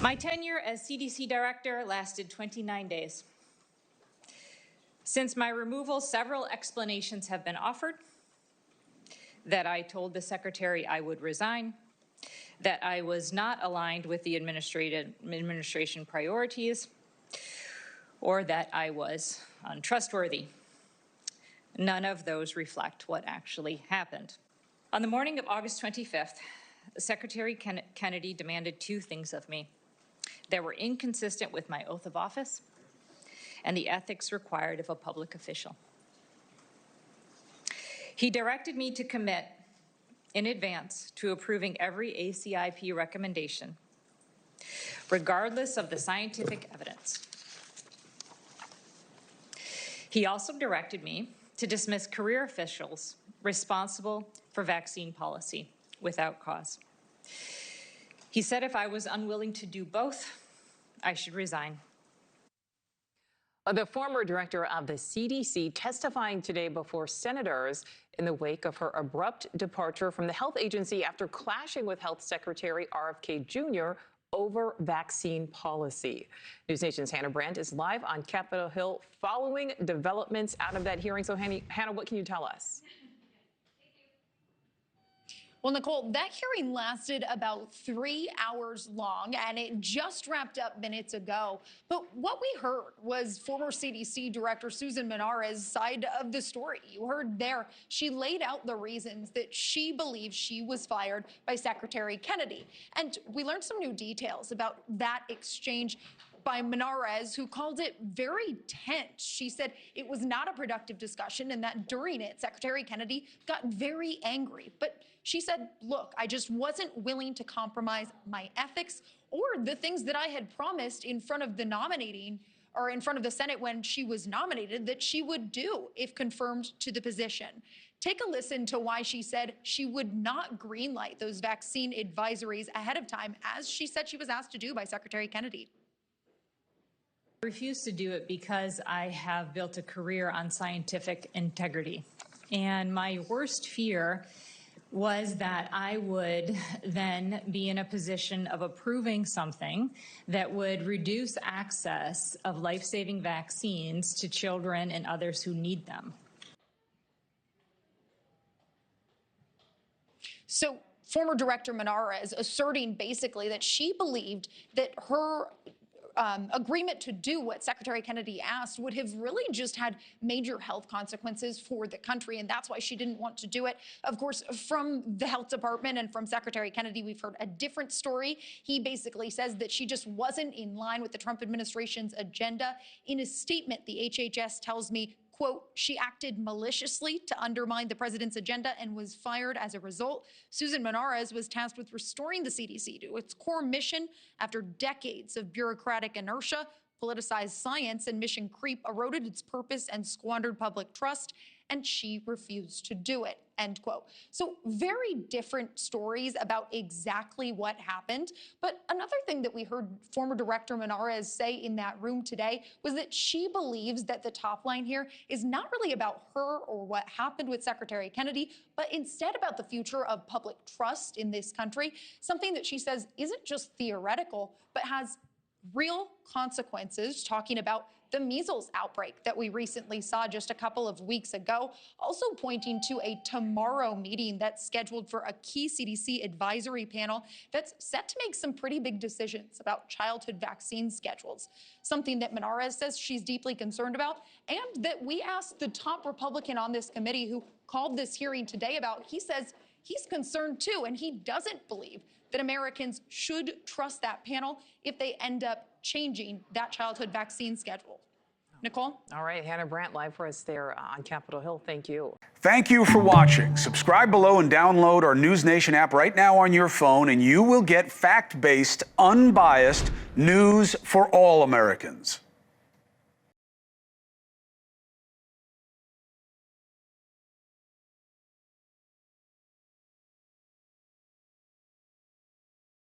My tenure as CDC director lasted 29 days. Since my removal, several explanations have been offered: that I told the secretary I would resign, that I was not aligned with the administration priorities, or that I was untrustworthy. None of those reflect what actually happened. On the morning of August 25th, Secretary Kennedy demanded two things of me that were inconsistent with my oath of office and the ethics required of a public official. He directed me to commit in advance to approving every ACIP recommendation, regardless of the scientific evidence. He also directed me to dismiss career officials responsible for vaccine policy without cause. He said if I was unwilling to do both, I should resign. The former director of the CDC testifying today before senators in the wake of her abrupt departure from the health agency after clashing with Health Secretary RFK Jr. over vaccine policy. NewsNation's Hannah Brandt is live on Capitol Hill following developments out of that hearing. So Hannah, what can you tell us? Well, Nichole, that hearing lasted about 3 hours long, and it just wrapped up minutes ago. But what we heard was former CDC Director Susan Monarez's side of the story. You heard there, she laid out the reasons that she believes she was fired by Secretary Kennedy. And we learned some new details about that exchange by Monarez, who called it very tense. She said it was not a productive discussion and that during it, Secretary Kennedy got very angry. But she said, look, I just wasn't willing to compromise my ethics or the things that I had promised in front of the nominating or in front of the Senate when she was nominated that she would do if confirmed to the position. Take a listen to why she said she would not greenlight those vaccine advisories ahead of time, as she said she was asked to do by Secretary Kennedy. I refuse to do it because I have built a career on scientific integrity. And my worst fear was that I would then be in a position of approving something that would reduce access of life-saving vaccines to children and others who need them. So former Director Monarez asserting basically that she believed that her agreement to do what Secretary Kennedy asked would have really just had major health consequences for the country, and that's why she didn't want to do it. Of course, from the health department and from Secretary Kennedy, we've heard a different story. He basically says that she just wasn't in line with the Trump administration's agenda. In a statement, the HHS tells me, quote, she acted maliciously to undermine the president's agenda and was fired as a result. Susan Monarez was tasked with restoring the CDC to its core mission after decades of bureaucratic inertia, politicized science, and mission creep eroded its purpose and squandered public trust, and she refused to do it, end quote. So very different stories about exactly what happened. But another thing that we heard former Director Monarez say in that room today was that she believes that the top line here is not really about her or what happened with Secretary Kennedy, but instead about the future of public trust in this country, something that she says isn't just theoretical, but has real consequences, talking about the measles outbreak that we recently saw just a couple of weeks ago, also pointing to a tomorrow meeting that's scheduled for a key CDC advisory panel that's set to make some pretty big decisions about childhood vaccine schedules, something that Monarez says she's deeply concerned about, and that we asked the top Republican on this committee who called this hearing today about. He says he's concerned too, and he doesn't believe that Americans should trust that panel if they end up changing that childhood vaccine schedule. Nichole? All right, Hannah Brandt live for us there on Capitol Hill. Thank you. Thank you for watching. Subscribe below and download our NewsNation app right now on your phone, and you will get fact-based, unbiased news for all Americans.